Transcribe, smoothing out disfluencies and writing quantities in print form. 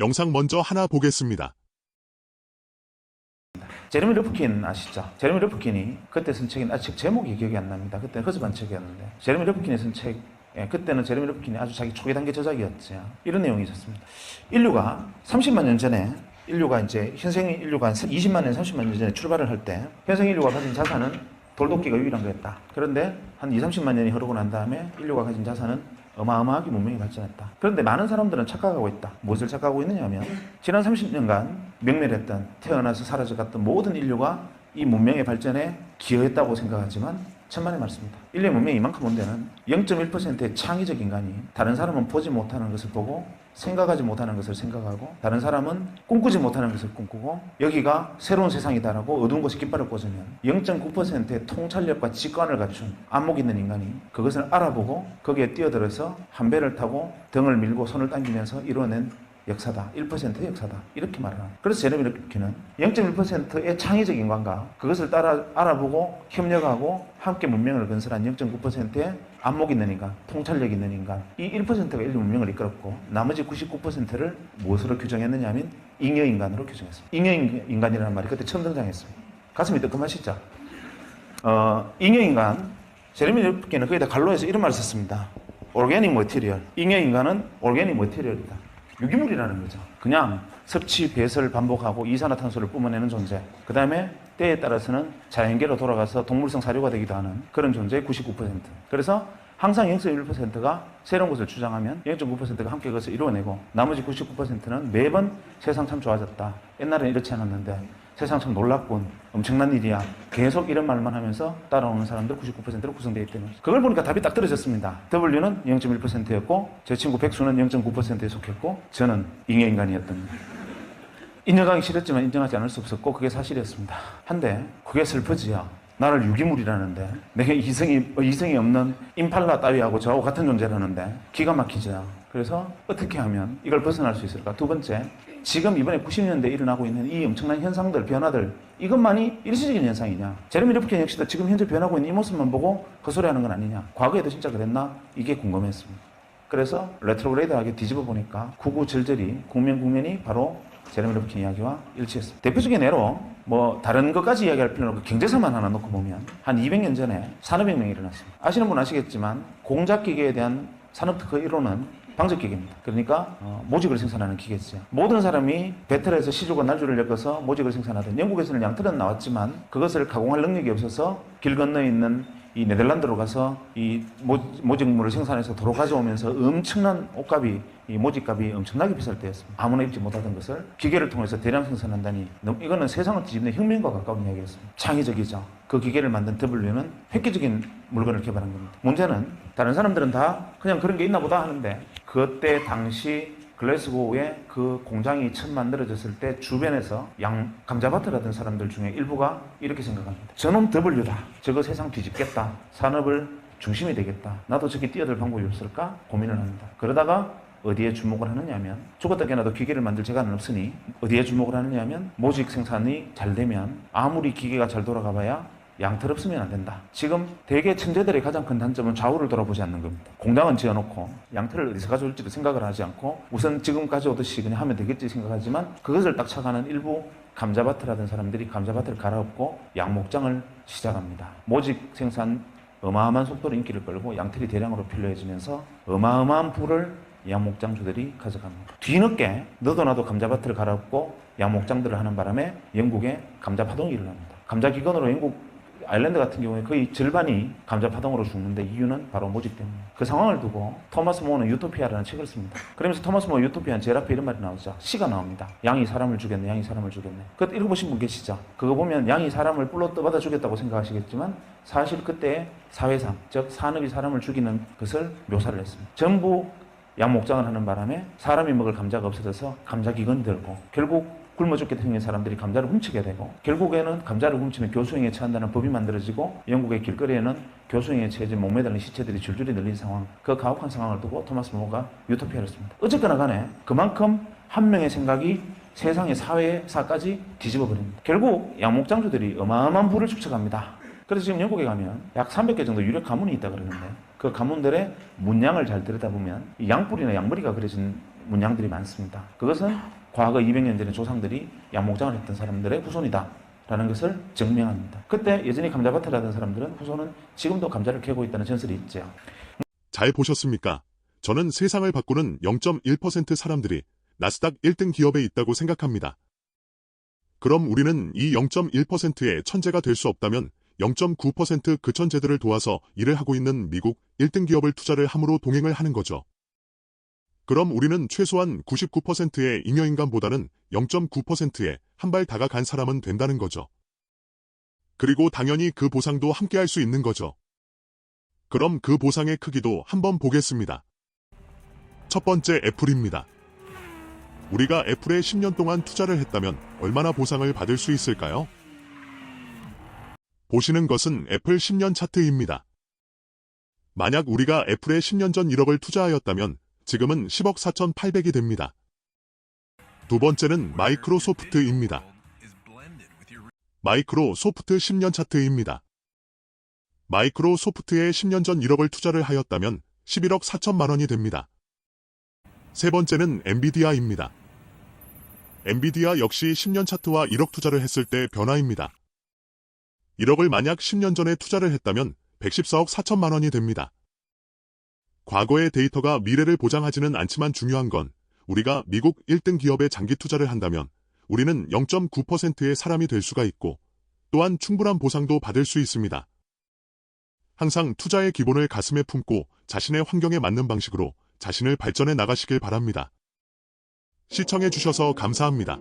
영상 먼저 하나 보겠습니다. 제레미 르프킨 아시죠? 제레미 르프킨이 그때 쓴 책이 아직 제목이 기억이 안 납니다. 그때 허접한 책이었는데 제레미 르프킨이 쓴 책, 그때는 제레미 르프킨이 아주 자기 초기 단계 저작이었죠. 이런 내용이 있었습니다. 인류가 30만 년 전에 현생 인류가 20만 년, 30만 년 전에 출발을 할 때 현생 인류가 가진 자산은 돌도끼가 유일한 거였다. 그런데 한 30만 년이 흐르고 난 다음에 인류가 가진 자산은 어마어마하게 문명이 발전했다. 그런데 많은 사람들은 착각하고 있다. 무엇을 착각하고 있느냐 하면 지난 30년간 맹멸했던, 태어나서 사라져갔던 모든 인류가 이 문명의 발전에 기여했다고 생각하지만 천만의 말씀입니다. 인류의 문명이 이만큼 온 데는 0.1%의 창의적 인간이 다른 사람은 보지 못하는 것을 보고 생각하지 못하는 것을 생각하고 다른 사람은 꿈꾸지 못하는 것을 꿈꾸고 여기가 새로운 세상이다라고 어두운 곳에 깃발을 꽂으면 0.9%의 통찰력과 직관을 갖춘 안목 있는 인간이 그것을 알아보고 거기에 뛰어들어서 한 배를 타고 등을 밀고 손을 당기면서 이루어낸 역사다. 1%의 역사다. 이렇게 말을 합니다. 그래서 제레미 르프킨은 0.1%의 창의적 인간과 그것을 따라 알아보고 협력하고 함께 문명을 건설한 0.9%의 안목 있는 인간, 통찰력 있는 인간, 이 1%가 인류 문명을 이끌었고 나머지 99%를 무엇으로 규정했느냐 하면 잉여인간으로 규정했습니다. 잉여인간이라는 말이 그때 처음 등장했습니다. 가슴이 뜨끔하시죠? 잉여인간, 제레미 르프킨은 거기다 갈로에서 이런 말을 썼습니다. 오르게닉 머티리얼. 잉여인간은 오르게닉 머티리얼이다. 유기물이라는 거죠. 그냥 섭취, 배설 반복하고 이산화탄소를 뿜어내는 존재. 그 다음에 때에 따라서는 자연계로 돌아가서 동물성 사료가 되기도 하는 그런 존재의 99%. 그래서 항상 0.1%가 새로운 것을 주장하면 0.9%가 함께 그것을 이루어내고 나머지 99%는 매번 세상 참 좋아졌다. 옛날에는 이렇지 않았는데 세상 참 놀랍군. 엄청난 일이야. 계속 이런 말만 하면서 따라오는 사람들 99%로 구성되어 있기 때문에. 그걸 보니까 답이 딱 떨어졌습니다. W는 0.1%였고 제 친구 백수는 0.9%에 속했고 저는 잉여인간이었던 거예요. 인정하기 싫었지만 인정하지 않을 수 없었고 그게 사실이었습니다. 한데 그게 슬프지요. 나를 유기물이라는데 내가 이성이 없는 임팔라 따위하고 저하고 같은 존재라는데 기가 막히죠. 그래서 어떻게 하면 이걸 벗어날 수 있을까? 두 번째, 지금 이번에 90년대에 일어나고 있는 이 엄청난 현상들, 변화들 이것만이 일시적인 현상이냐? 제레미 르프킨 역시도 지금 현재 변하고 있는 이 모습만 보고 헛소리하는 건 아니냐? 과거에도 진짜 그랬나? 이게 궁금했습니다. 그래서 레트로그레이드하게 뒤집어 보니까 구구절절히 국면이 바로 제레미 르프킨 이야기와 일치했습니다. 대표적인 예로 다른 것까지 이야기할 필요는 없고 경제사만 하나 놓고 보면 한 200년 전에 산업혁명이 일어났습니다. 아시는 분 아시겠지만 공작기계에 대한 산업특허 1호는 방적기계입니다. 그러니까 모직을 생산하는 기계죠. 모든 사람이 배틀에서 시줄과 날줄을 엮어서 모직을 생산하던 영국에서는 양틀은 나왔지만 그것을 가공할 능력이 없어서 길 건너에 있는 이 네덜란드로 가서 이 모직물을 생산해서 도로 가져오면서 엄청난 옷값이 이 모직값이 엄청나게 비쌀 때였습니다. 아무나 입지 못하던 것을 기계를 통해서 대량 생산한다니 이거는 세상을 뒤집는 혁명과 가까운 이야기였습니다. 창의적이죠. 그 기계를 만든 W는 획기적인 물건을 개발한 겁니다. 문제는 다른 사람들은 다 그냥 그런 게 있나 보다 하는데 그때 당시 글래스고에 그 공장이 처음 만들어졌을 때 주변에서 감자밭을 하던 사람들 중에 일부가 이렇게 생각합니다. 저놈 W다. 저거 세상 뒤집겠다. 산업을 중심이 되겠다. 나도 저기 뛰어들 방법이 없을까? 고민을 합니다. 그러다가 어디에 주목을 하느냐 하면 죽었다 깨나도 기계를 만들 재간은 없으니 어디에 주목을 하느냐 하면 모직 생산이 잘 되면 아무리 기계가 잘 돌아가 봐야 양털 없으면 안 된다. 지금 대개 천재들의 가장 큰 단점은 좌우를 돌아보지 않는 겁니다. 공장은 지어놓고 양털을 어디서 가져올지도 생각을 하지 않고 우선 지금 가져오듯이 그냥 하면 되겠지 생각하지만 그것을 딱 착안한 일부 감자밭을 하던 사람들이 감자밭을 갈아엎고 양목장을 시작합니다. 모직 생산 어마어마한 속도로 인기를 끌고 양털이 대량으로 필요해지면서 어마어마한 부를 양목장주들이 가져갑니다. 뒤늦게 너도 나도 감자밭을 갈아엎고 양목장들을 하는 바람에 영국에 감자파동이 일어납니다. 감자기근으로 영국 아일랜드 같은 경우에 거의 절반이 감자파동으로 죽는데 이유는 바로 모직 때문에. 그 상황을 두고 토마스 모어는 유토피아라는 책을 씁니다. 그러면서 토마스 모어 유토피아는 제일 앞에 이런 말이 나오죠. 시가 나옵니다. 양이 사람을 죽였네, 양이 사람을 죽였네. 그거 읽어보신 분 계시죠? 그거 보면 양이 사람을 뿔로 떠받아 죽였다고 생각하시겠지만 사실 그때 사회상, 즉 산업이 사람을 죽이는 것을 묘사를 했습니다. 전부 양목장을 하는 바람에 사람이 먹을 감자가 없어져서 감자기근이 들고 결국 굶어 죽게 생긴 사람들이 감자를 훔치게 되고 결국에는 감자를 훔치면 교수형에 처한다는 법이 만들어지고 영국의 길거리에는 교수형에 처해져 목매달린 시체들이 줄줄이 늘린 상황, 그 가혹한 상황을 두고 토마스 모어가 유토피아를 씁니다. 어쨌거나 간에 그만큼 한 명의 생각이 세상의 사회사까지 뒤집어 버립니다. 결국 양목장주들이 어마어마한 부를 축적합니다. 그래서 지금 영국에 가면 약 300개 정도 유력 가문이 있다 그러는데 그 가문들의 문양을 잘 들여다보면 이 양뿔이나 양머리가 그려진 문양들이 많습니다. 그것은 과거 200년 전에 조상들이 양목장을 했던 사람들의 후손이다 라는 것을 증명합니다. 그때 여전히 감자밭을 하던 사람들은 후손은 지금도 감자를 캐고 있다는 전설이 있죠. 잘 보셨습니까? 저는 세상을 바꾸는 0.1% 사람들이 나스닥 1등 기업에 있다고 생각합니다. 그럼 우리는 이 0.1%의 천재가 될 수 없다면 0.9%그 천재들을 도와서 일을 하고 있는 미국 1등 기업을 투자를 함으로 동행을 하는 거죠. 그럼 우리는 최소한 99%의 잉여인간보다는 0.9%에 한 발 다가간 사람은 된다는 거죠. 그리고 당연히 그 보상도 함께 할 수 있는 거죠. 그럼 그 보상의 크기도 한번 보겠습니다. 첫 번째 애플입니다. 우리가 애플에 10년 동안 투자를 했다면 얼마나 보상을 받을 수 있을까요? 보시는 것은 애플 10년 차트입니다. 만약 우리가 애플에 10년 전 1억을 투자하였다면 지금은 10억 4,800이 됩니다. 두 번째는 마이크로소프트입니다. 마이크로소프트 10년 차트입니다. 마이크로소프트에 10년 전 1억을 투자를 하였다면 11억 4천만 원이 됩니다. 세 번째는 엔비디아입니다. 엔비디아 역시 10년 차트와 1억 투자를 했을 때 변화입니다. 1억을 만약 10년 전에 투자를 했다면 114억 4천만 원이 됩니다. 과거의 데이터가 미래를 보장하지는 않지만 중요한 건 우리가 미국 1등 기업에 장기 투자를 한다면 우리는 0.9%의 사람이 될 수가 있고 또한 충분한 보상도 받을 수 있습니다. 항상 투자의 기본을 가슴에 품고 자신의 환경에 맞는 방식으로 자신을 발전해 나가시길 바랍니다. 시청해 주셔서 감사합니다.